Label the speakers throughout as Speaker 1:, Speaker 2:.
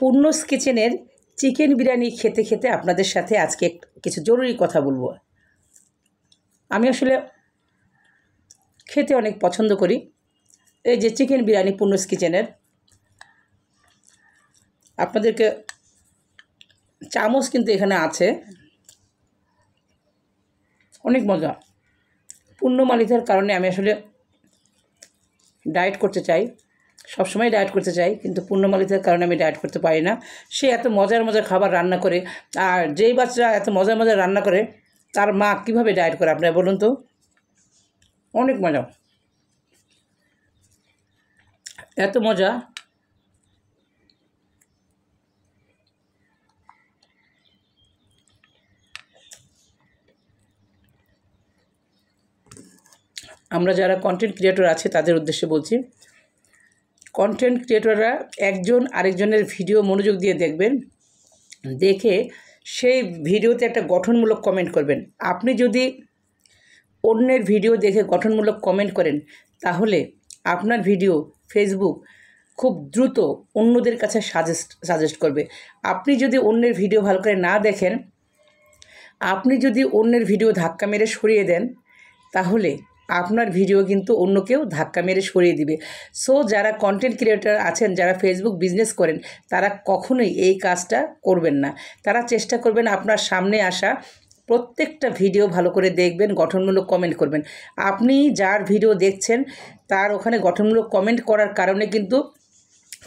Speaker 1: পূর্ণস কিচেনের চিকেন বিরিয়ানি খেতে খেতে আপনাদের সাথে আজকে কিছু জরুরি কথা বলবো। আমি আসলে খেতে অনেক পছন্দ করি। এই যে চিকেন বিরিয়ানি পূর্ণস কিচেনের, আপনাদেরকে চামচ কিন্তু এখানে আছে, অনেক মজা। পূর্ণমালিতার কারণে আমি আসলে ডায়েট করতে চাই, সবসময় ডায়েট করতে চাই, কিন্তু পূর্ণমালিতার কারণে আমি ডায়েট করতে পারি না। সে এত মজার মজার খাবার রান্না করে, আর যেই বাচ্চারা এত মজার মজার রান্না করে তার মা কীভাবে ডায়েট করে আপনারা বলুন তো? অনেক মজা, এত মজা। আমরা যারা কন্টেন্ট ক্রিয়েটর আছে তাদের উদ্দেশ্যে বলছি, কন্টেন্ট ক্রিয়েটররা একজন আরেকজনের ভিডিও মনোযোগ দিয়ে দেখবেন, দেখে সেই ভিডিওতে একটা গঠনমূলক কমেন্ট করবেন। আপনি যদি অন্যের ভিডিও দেখে গঠনমূলক কমেন্ট করেন, তাহলে আপনার ভিডিও ফেসবুক খুব দ্রুত অন্যদের কাছে সাজেস্ট করবে। আপনি যদি অন্যের ভিডিও ভালো করে না দেখেন, আপনি যদি অন্যের ভিডিও ধাক্কা মেরে সরিয়ে দেন, তাহলে আপনার ভিডিও কিন্তু অন্য কেউ ধাক্কা মেরে সরিয়ে দিবে। সো যারা কন্টেন্ট ক্রিয়েটর আছেন, যারা ফেসবুক বিজনেস করেন, তারা কখনোই এই কাজটা করবেন না। তারা চেষ্টা করবেন আপনার সামনে আসা প্রত্যেকটা ভিডিও ভালো করে দেখবেন, গঠনমূলক কমেন্ট করবেন। আপনি যার ভিডিও দেখছেন তার ওখানে গঠনমূলক কমেন্ট করার কারণে কিন্তু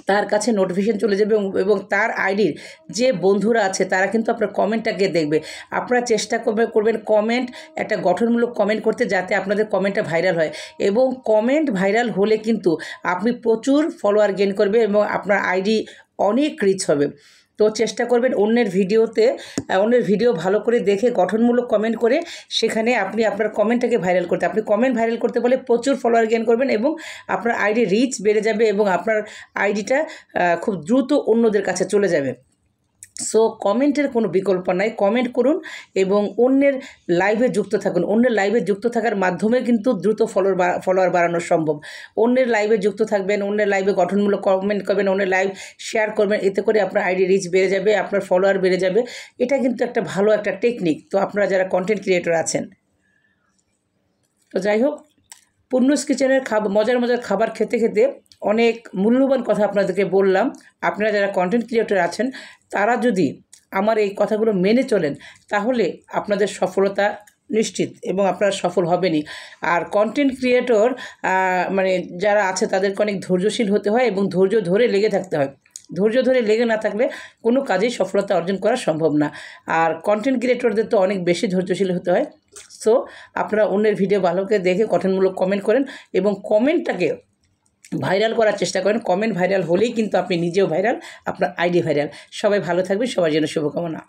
Speaker 1: তার কাছে নোটিফিকেশন চলে যাবে, এবং তার আইডির যে বন্ধুরা আছে তারা কিন্তু আপনার কমেন্টটাকে দেখবে। আপনারা চেষ্টা করবেন কমেন্ট, একটা গঠনমূলক কমেন্ট করতে, যাতে আপনাদের কমেন্টটা ভাইরাল হয়। এবং কমেন্ট ভাইরাল হলে কিন্তু আপনি প্রচুর ফলোয়ার গেইন করবে এবং আপনার আইডি অনেক রিচ হবে। তো চেষ্টা করবেন অন্যের ভিডিও ভালো করে দেখে গঠনমূলক কমেন্ট করে সেখানে আপনি আপনার কমেন্টটাকে ভাইরাল করতে। আপনি কমেন্ট ভাইরাল করতে বলে প্রচুর ফলোয়ার গেইন করবেন এবং আপনার আইডি রিচ বেড়ে যাবে এবং আপনার আইডিটা খুব দ্রুত অন্যদের কাছে চলে যাবে। সো কমেন্টের কোনো বিকল্প নাই, কমেন্ট করুন এবং অন্যের লাইভে যুক্ত থাকুন। অন্যের লাইভে যুক্ত থাকার মাধ্যমে কিন্তু দ্রুত ফলোয়ার বাড়ানো সম্ভব। অন্যের লাইভে যুক্ত থাকবেন, অন্যের লাইভে গঠনমূলক কমেন্ট করবেন, অন্যের লাইভ শেয়ার করবেন, এতে করে আপনার আইডি রিচ বেড়ে যাবে, আপনার ফলোয়ার বেড়ে যাবে। এটা কিন্তু একটা ভালো একটা টেকনিক। তো আপনারা যারা কন্টেন্ট ক্রিয়েটর আছেন, তো যাই হোক, পূর্ণস কিচেনের মজার মজার খাবার খেতে খেতে অনেক মূল্যবান কথা আপনাদেরকে বললাম। আপনারা যারা কন্টেন্ট ক্রিয়েটর আছেন, তারা যদি আমার এই কথাগুলো মেনে চলেন, তাহলে আপনাদের সফলতা নিশ্চিত এবং আপনারা সফল হবেনই। আর কন্টেন্ট ক্রিয়েটর মানে যারা আছে তাদেরকে অনেক ধৈর্যশীল হতে হয় এবং ধৈর্য ধরে লেগে থাকতে হয়। ধৈর্য ধরে লেগে না থাকলে কোনো কাজেই সফলতা অর্জন করা সম্ভব না। আর কন্টেন্ট ক্রিয়েটরদের তো অনেক বেশি ধৈর্যশীল হতে হয়। সো আপনারা অন্যের ভিডিও ভালো করে দেখে গঠনমূলক কমেন্ট করেন এবং কমেন্টটাকে ভাইরাল করার চেষ্টা করেন। কমেন্ট ভাইরাল হলেই কিন্তু আপনি নিজেও ভাইরাল, আপনার আইডি ভাইরাল। সবাই ভালো থাকবেন, সবার জন্য শুভকামনা।